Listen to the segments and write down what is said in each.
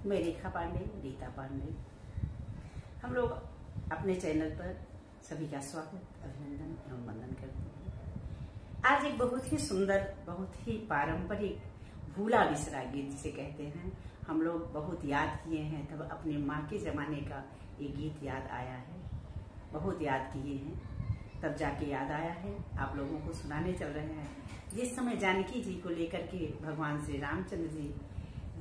मैं रेखा पांडे, रीता पांडे। हम लोग अपने चैनल पर सभी का स्वागत, अभिनंदन एवं वंदन करते हैं। आज एक बहुत ही सुंदर, बहुत ही पारंपरिक भूला बिसरा गीत जिसे कहते हैं, हम लोग बहुत याद किए हैं। तब अपने माँ के जमाने का ये गीत याद आया है, बहुत याद किए हैं, तब जाके याद आया है, आप लोगों को सुनाने चल रहे हैं। जिस समय जानकी जी को लेकर के भगवान श्री रामचंद्र जी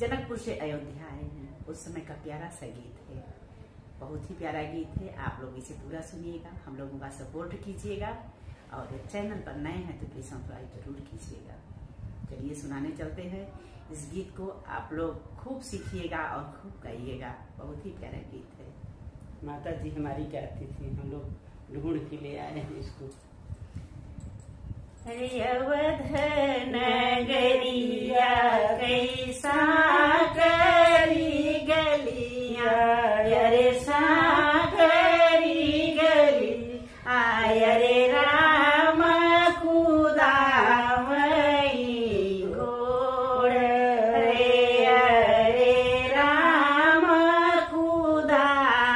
जनकपुर से अयोध्या आए हैं, उस समय का प्यारा सा गीत है, बहुत ही प्यारा गीत है। आप लोग इसे पूरा सुनिएगा, हम लोगों का सपोर्ट कीजिएगा और चैनल पर नए हैं तो प्लीज सब्सक्राइब जरूर कीजिएगा। चलिए सुनाने चलते हैं। इस गीत को आप लोग खूब सीखिएगा और खूब गाइएगा, बहुत ही प्यारा गीत है। माता जी हमारी कहती थी, हम लोग ढूंढ के ले आए हैं इसको। अवध नगरिया कैसा करी गलिया, अरे सागरी गली आय रे राम कुदावई घोड़ रे, अरे राम कुदावई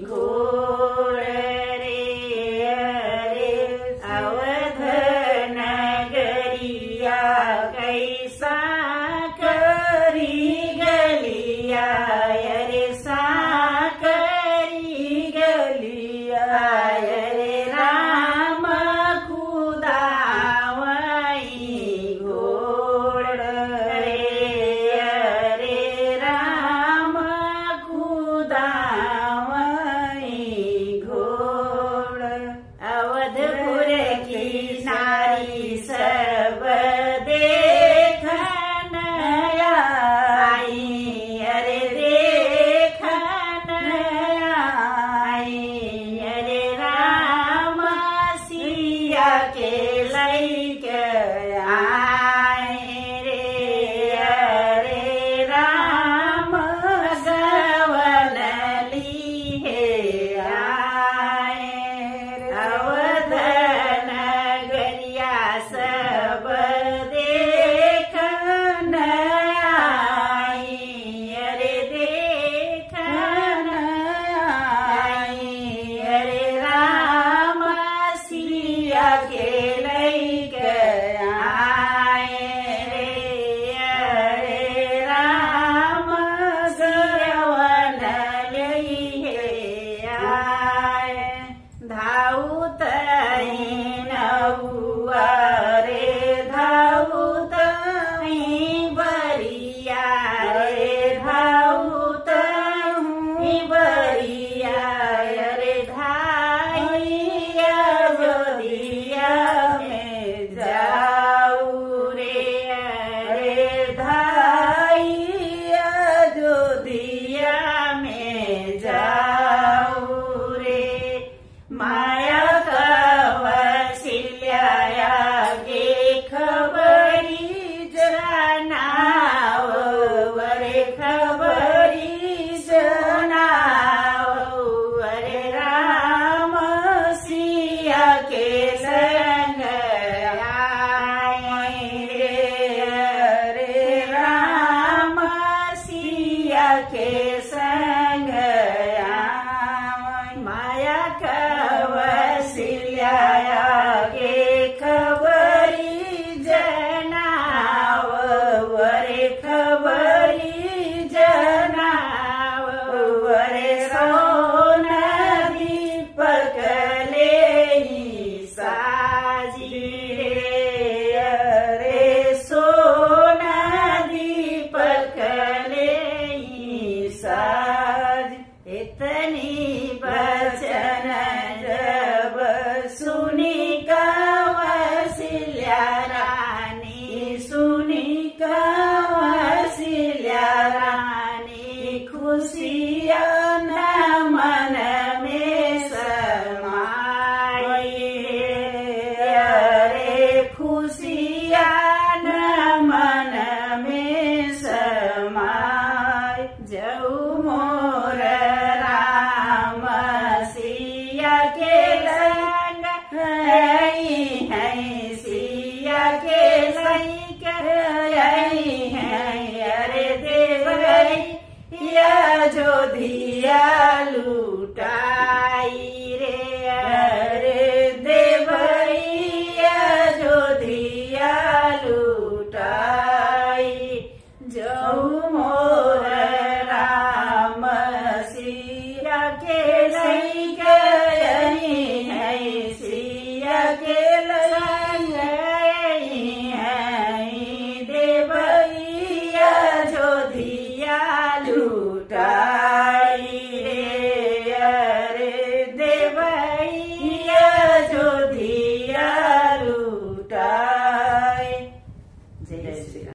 घोड़ रे, अरे अवध नगरिया कैसा करी गलिया, अरे साकरी गलिया, अरे राम कुदावई घोड़ रे, अरे राम कुदावई घोड़। अवधपुर की नारी सब देखन आई, अरे देखन आई, अरे राम सिया के लैके आए रे, अरे राम गवन लिए आए। अवध नगरिया सब देखन आई, अरे देखन आई, अरे राम सिया के लैके आए रे, अरे राम सियवन लिए आए। धाउत नौआ रे, धाउत बरिया रे, धाउत बरिया, अरे धाइया जोदिया में जाऊ रे, अरे धाइया जोदिया में जाऊ रे। माया कवसिल्या गे खबरी जनाव, अरे खबरी जनाव, अरे राम सिया के संग आए रे, अरे राम सिया के संग आए। माया कवसिल्या गे खबरी जनाव, अरे खबरी जनाव, अरे सोन दीपक लेई साजी रे, अरे सोन दीपक लेई साज। इतनी बचन जब सुनी कवसिल्या रानी, सुनी कवसिल्या रानी, खुशियाँ न मन में समाई, अरे खुशियाँ न मन में समाई। जऊ मोर राम सिया के संग है सिया के संग है, अरे देव देवैया जो धिया लुटाई रे अरे देवैया जो धिया लुटाई जो मोर राम सिया के लैकयनी है सिया के लैकयनी है देवैया जो धिया लुटाई